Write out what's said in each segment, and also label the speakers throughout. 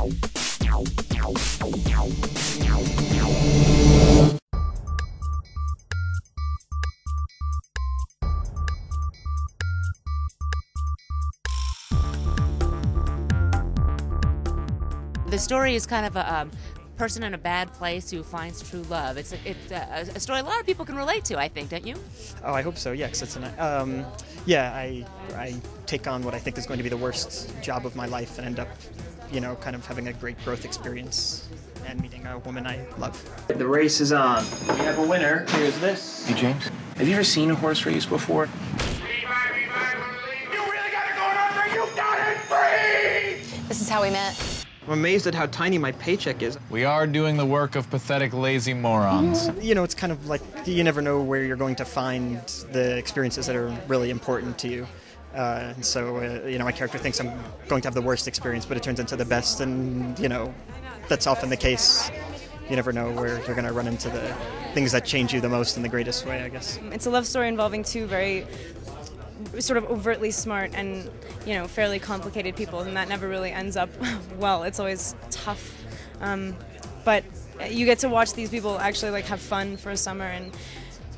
Speaker 1: The story is kind of a person in a bad place who finds true love. It's a story a lot of people can relate to, I think, don't you?
Speaker 2: Oh, I hope so. Yeah, 'cause it's I take on what I think is going to be the worst job of my life and end up, kind of having a great growth experience and meeting a woman I love.
Speaker 3: The race is on. We have a winner. Here's this.
Speaker 4: Hey, James, have you ever seen a horse race before?
Speaker 5: You really got it going on for you, got it free!
Speaker 6: This is how we met.
Speaker 2: I'm amazed at how tiny my paycheck is.
Speaker 7: We are doing the work of pathetic, lazy morons.
Speaker 2: It's kind of like you never know where you're going to find the experiences that are really important to you. And so, my character thinks I'm going to have the worst experience, but it turns into the best, and, that's often the case. You never know where you're going to run into the things that change you the most in the greatest way, I guess.
Speaker 8: It's a love story involving two very sort of overtly smart and, fairly complicated people, and that never really ends up well. It's always tough. But you get to watch these people actually, have fun for a summer, and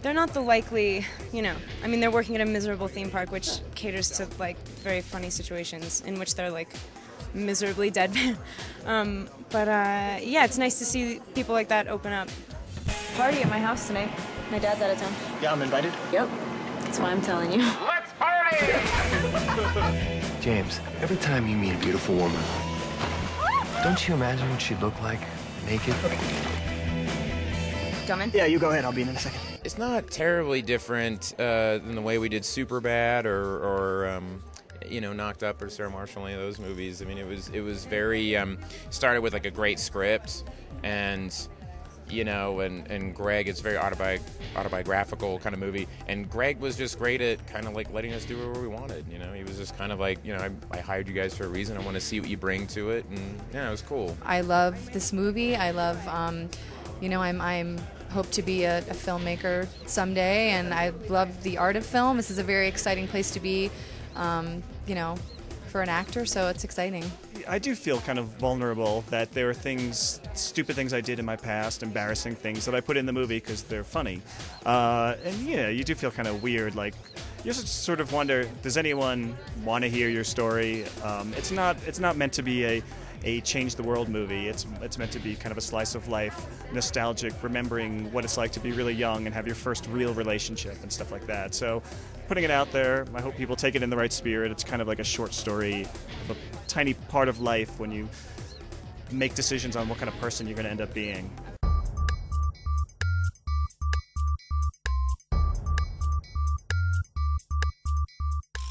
Speaker 8: they're not the likely, they're working at a miserable theme park, which caters to, very funny situations in which they're, miserably deadpan. It's nice to see people like that open up.
Speaker 6: Party at my house tonight. My dad's out of town.
Speaker 2: Yeah, I'm invited.
Speaker 6: Yep. That's why I'm telling you.
Speaker 5: Let's party!
Speaker 4: James, every time you meet a beautiful woman, don't you imagine what she'd look like naked?
Speaker 6: Coming?
Speaker 2: Yeah, you go ahead. I'll be in a second.
Speaker 9: It's not terribly different than the way we did Superbad or Knocked Up or Sarah Marshall, any of those movies. I mean, it was very started with a great script, and Greg, it's a very autobiographical kind of movie, and Greg was just great at kind of letting us do whatever we wanted. He was just kind of I hired you guys for a reason. I want to see what you bring to it, and it was cool.
Speaker 10: I love this movie. I love, I'm hope to be a filmmaker someday, and I love the art of film. This is a very exciting place to be, for an actor, so it's exciting.
Speaker 11: I do feel kind of vulnerable that there are stupid things I did in my past, embarrassing things that I put in the movie because they're funny. You do feel kind of weird, you just sort of wonder, does anyone want to hear your story? It's not meant to be a change the world movie. It's meant to be kind of a slice of life, nostalgic, remembering what it's like to be really young and have your first real relationship and stuff like that. So putting it out there, I hope people take it in the right spirit. It's kind of like a short story of a tiny part of life when you make decisions on what kind of person you're going to end up being.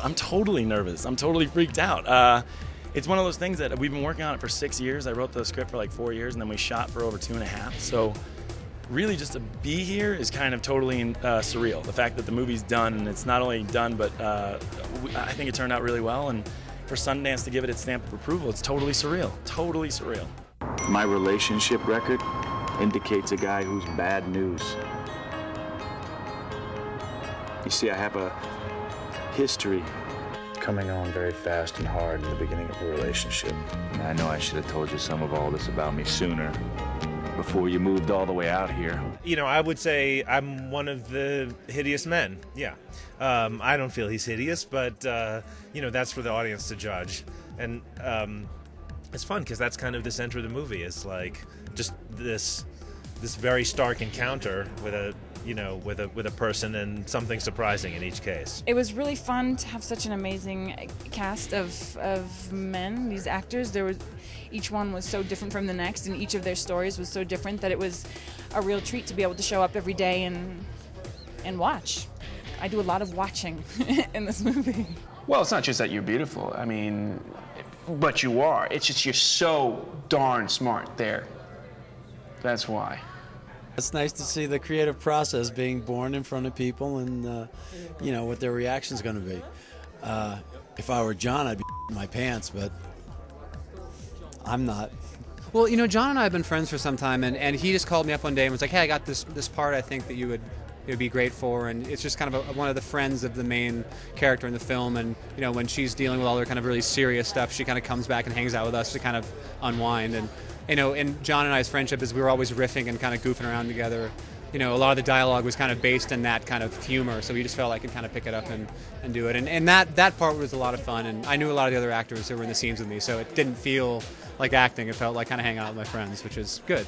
Speaker 12: I'm totally nervous. I'm totally freaked out. It's one of those things that we've been working on it for 6 years. I wrote the script for 4 years, and then we shot for over 2.5. So really just to be here is kind of totally surreal. The fact that the movie's done, and it's not only done, but I think it turned out really well. And for Sundance to give it its stamp of approval, it's totally surreal. Totally surreal.
Speaker 13: My relationship record indicates a guy who's bad news. You see, I have a history.
Speaker 14: Coming on very fast and hard in the beginning of a relationship.
Speaker 13: I know I should have told you some of all this about me sooner, before you moved all the way out here.
Speaker 15: I would say I'm one of the hideous men, yeah. I don't feel he's hideous, but, that's for the audience to judge. And it's fun, because that's kind of the center of the movie. It's just this very stark encounter with a with a person, and something surprising in each case.
Speaker 16: It was really fun to have such an amazing cast of men, these actors. Each one was so different from the next, and each of their stories was so different that it was a real treat to be able to show up every day and watch. I do a lot of watching in this movie.
Speaker 4: Well, it's not just that you're beautiful. But you are. It's just you're so darn smart there. That's why.
Speaker 17: It's nice to see the creative process being born in front of people, and what their reaction's going to be. If I were John, I'd be in my pants, but I'm not.
Speaker 18: Well, John and I have been friends for some time, and he just called me up one day and was like, "Hey, I got this part I think that you would it would be great for. And it's just kind of one of the friends of the main character in the film. And when she's dealing with all her kind of really serious stuff, she kind of comes back and hangs out with us to kind of unwind. And and John and I's friendship is we were always riffing and kind of goofing around together. A lot of the dialogue was kind of based in that kind of humor, so we just felt like I could kind of pick it up and do it. And that part was a lot of fun, and I knew a lot of the other actors who were in the scenes with me, so it didn't feel like acting. It felt like kind of hanging out with my friends, which is good,